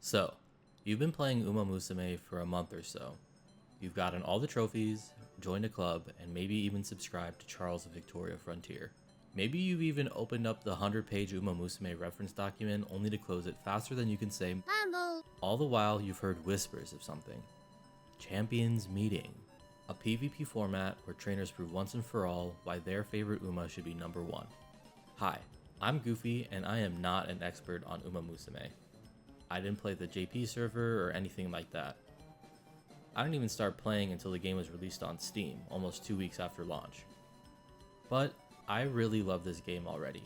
So, you've been playing Uma Musume for a month or so. You've gotten all the trophies, joined a club, and maybe even subscribed to Charles of Victoria Frontier. Maybe you've even opened up the 100-page Uma Musume reference document only to close it faster than you can say Mambo. All the while, you've heard whispers of something. Champions Meeting. A PvP format where trainers prove once and for all why their favorite Uma should be number one. Hi, I'm Goofy, and I am not an expert on Uma Musume. I didn't play the JP server or anything like that. I didn't even start playing until the game was released on Steam, almost 2 weeks after launch. But I really love this game already,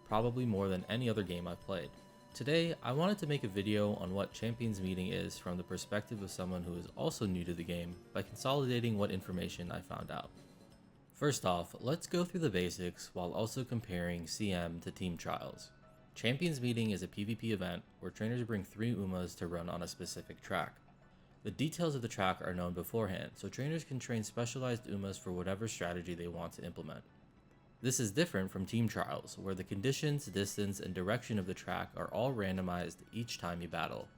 probably more than any other game I've played. Today, I wanted to make a video on what Champions Meeting is from the perspective of someone who is also new to the game by consolidating what information I found out. First off, let's go through the basics while also comparing CM to Team Trials. Champions Meeting is a PvP event where trainers bring 3 Umas to run on a specific track. The details of the track are known beforehand, so trainers can train specialized Umas for whatever strategy they want to implement. This is different from Team Trials, where the conditions, distance, and direction of the track are all randomized each time you battle.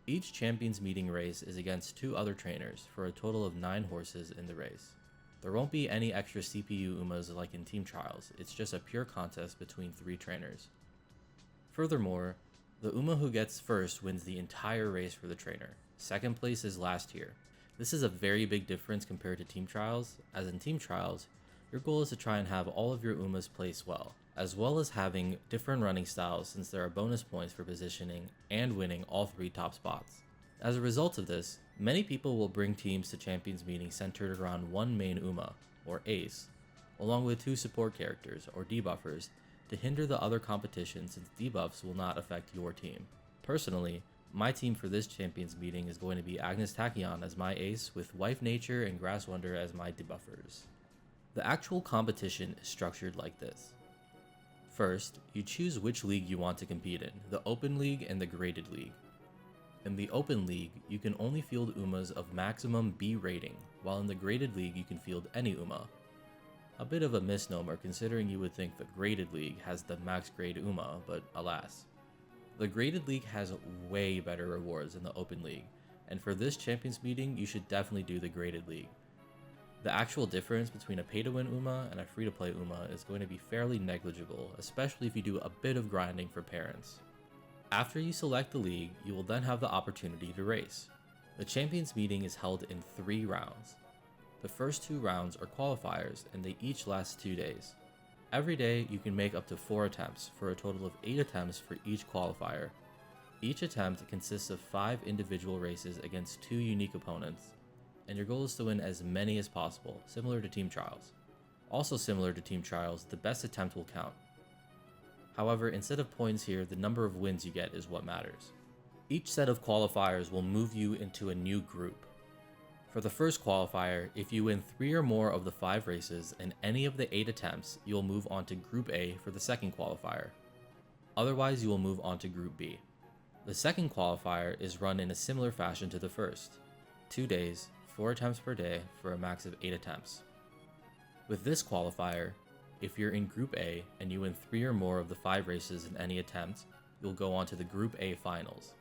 Each Champions Meeting race is against 2 other trainers for a total of 9 horses in the race. There won't be any extra CPU Umas like in Team Trials, it's just a pure contest between 3 trainers. Furthermore, the Uma who gets first wins the entire race for the trainer. Second place is last here. This is a very big difference compared to Team Trials, as in Team Trials, your goal is to try and have all of your Umas place well as having different running styles since there are bonus points for positioning and winning all 3 top spots. As a result of this, many people will bring teams to Champions Meeting centered around one main Uma, or Ace, along with 2 support characters, or debuffers, to hinder the other competition since debuffs will not affect your team. Personally, my team for this Champions Meeting is going to be Agnes Tachyon as my ace with Wife Nature and Grass Wonder as my debuffers. The actual competition is structured like this. First, you choose which league you want to compete in, the Open League and the Graded League. In the Open League, you can only field Umas of maximum B rating, while in the Graded League you can field any Uma. A bit of a misnomer considering you would think the Graded League has the max grade Uma, but alas. The Graded League has way better rewards than the Open League, and for this Champions Meeting you should definitely do the Graded League. The actual difference between a pay-to-win Uma and a free-to-play Uma is going to be fairly negligible, especially if you do a bit of grinding for parents. After you select the league, you will then have the opportunity to race. The Champions Meeting is held in 3 rounds. The first 2 rounds are qualifiers and they each last 2 days. Every day you can make up to 4 attempts for a total of 8 attempts for each qualifier. Each attempt consists of 5 individual races against 2 unique opponents, and your goal is to win as many as possible, similar to Team Trials. Also similar to Team Trials, the best attempt will count. However, instead of points here, the number of wins you get is what matters. Each set of qualifiers will move you into a new group. For the first qualifier, if you win 3 or more of the 5 races in any of the 8 attempts, you will move on to Group A for the second qualifier. Otherwise, you will move on to Group B. The second qualifier is run in a similar fashion to the first. 2 days, 4 attempts per day for a max of 8 attempts. With this qualifier, if you're in Group A and you win 3 or more of the 5 races in any attempt, you'll go on to the Group A finals.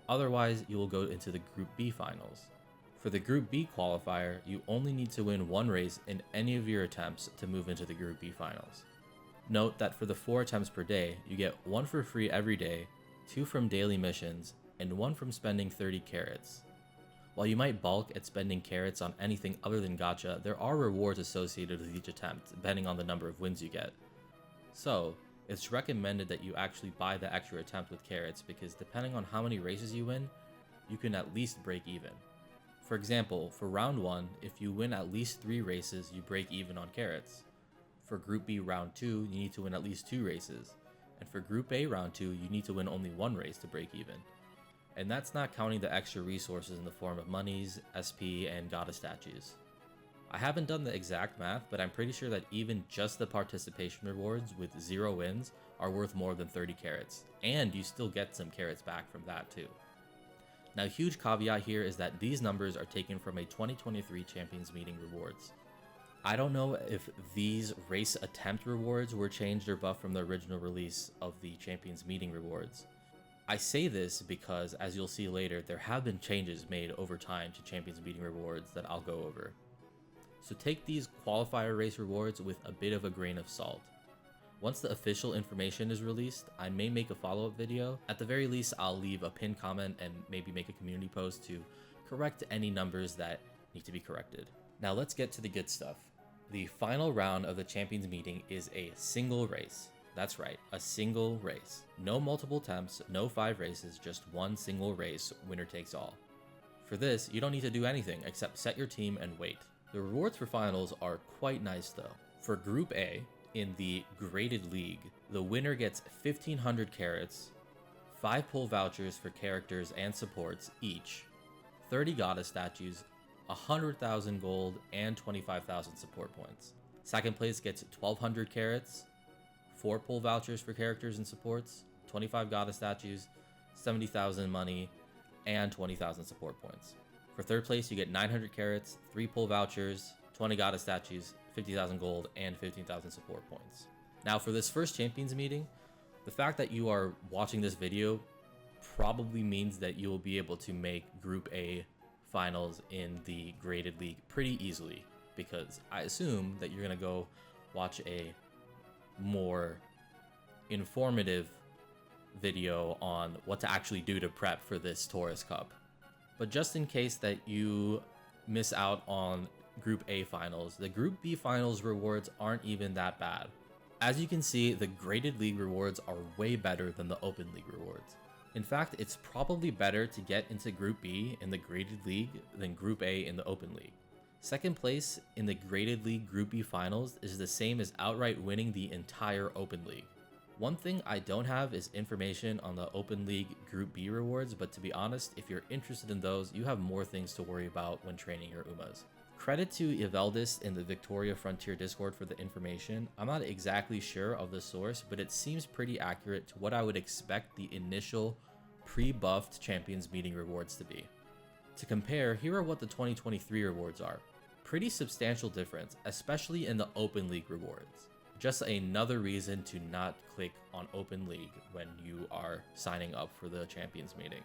Otherwise, you will go into the Group B finals. For the Group B qualifier, you only need to win 1 race in any of your attempts to move into the Group B finals. Note that for the 4 attempts per day, you get 1 for free every day, 2 from daily missions, and 1 from spending 30 carats. While you might balk at spending carats on anything other than gacha, there are rewards associated with each attempt, depending on the number of wins you get. So, it's recommended that you actually buy the extra attempt with carats because depending on how many races you win, you can at least break even. For example, for round 1, if you win at least 3 races, you break even on carats. For Group B round 2, you need to win at least 2 races. And for Group A round 2, you need to win only 1 race to break even. And that's not counting the extra resources in the form of monies, SP, and goddess statues. I haven't done the exact math, but I'm pretty sure that even just the participation rewards with 0 wins are worth more than 30 carats, and you still get some carats back from that too. Now, huge caveat here is that these numbers are taken from a 2023 Champions Meeting rewards. I don't know if these race attempt rewards were changed or buffed from the original release of the Champions Meeting rewards. I say this because, as you'll see later, there have been changes made over time to Champions Meeting rewards that I'll go over. So take these qualifier race rewards with a bit of a grain of salt. Once the official information is released, I may make a follow-up video. At the very least, I'll leave a pinned comment and maybe make a community post to correct any numbers that need to be corrected. Now let's get to the good stuff. The final round of the Champions Meeting is a single race. That's right, a single race. No multiple attempts, no 5 races, just one single race, winner takes all. For this, you don't need to do anything except set your team and wait. The rewards for finals are quite nice though. For Group A, in the Graded League, the winner gets 1,500 carats, 5 pull vouchers for characters and supports each, 30 goddess statues, 100,000 gold, and 25,000 support points. Second place gets 1,200 carats, 4 pull vouchers for characters and supports, 25 goddess statues, 70,000 money, and 20,000 support points. For third place, you get 900 carats, 3 pull vouchers, 20 goddess statues, 50,000 gold, and 15,000 support points. Now for this first Champions Meeting, the fact that you are watching this video probably means that you will be able to make Group A finals in the Graded League pretty easily, because I assume that you're going to go watch a more informative video on what to actually do to prep for this Taurus Cup. But just in case that you miss out on Group A finals, the Group B finals rewards aren't even that bad. As you can see, the Graded League rewards are way better than the Open League rewards. In fact, it's probably better to get into Group B in the Graded League than Group A in the Open League. Second place in the Graded League Group B finals is the same as outright winning the entire Open League. One thing I don't have is information on the Open League Group B rewards, but to be honest, if you're interested in those, you have more things to worry about when training your Umas. Credit to Eveldis in the Victoria Frontier Discord for the information. I'm not exactly sure of the source, but it seems pretty accurate to what I would expect the initial pre-buffed Champions Meeting rewards to be. To compare, here are what the 2023 rewards are. Pretty substantial difference, especially in the Open League rewards. Just another reason to not click on Open League when you are signing up for the Champions Meeting.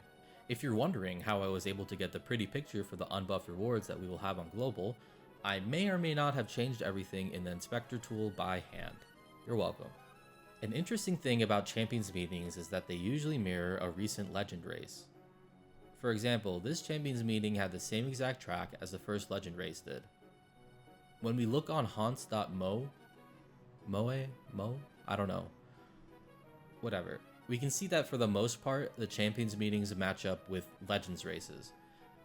If you're wondering how I was able to get the pretty picture for the unbuffed rewards that we will have on Global, I may or may not have changed everything in the inspector tool by hand. You're welcome. An interesting thing about Champions Meetings is that they usually mirror a recent Legend race. For example, this Champions Meeting had the same exact track as the first Legend race did. When we look on haunts.mo, I don't know. Whatever. We can see that for the most part, the Champions Meetings match up with Legends races.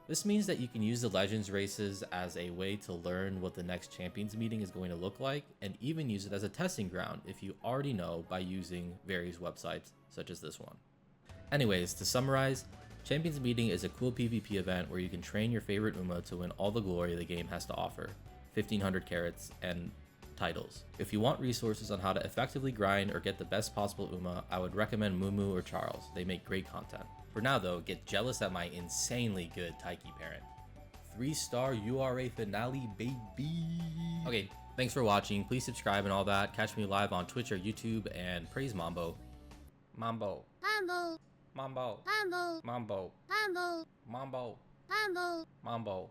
This means that you can use the Legends races as a way to learn what the next Champions Meeting is going to look like, and even use it as a testing ground if you already know by using various websites such as this one. Anyways, to summarize, Champions Meeting is a cool PvP event where you can train your favorite Uma to win all the glory the game has to offer, 1,500 carats, and titles. If you want resources on how to effectively grind or get the best possible Uma, I would recommend Mumu or Charles. They make great content. For now though, get jealous at my insanely good Taiki parent. 3-star URA finale, baby! Okay, thanks for watching. Please subscribe and all that. Catch me live on Twitch or YouTube, and praise Mambo. Mambo. Mambo. Mambo. Mambo. Mambo. Mambo. Mambo. Mambo. Mambo. Mambo.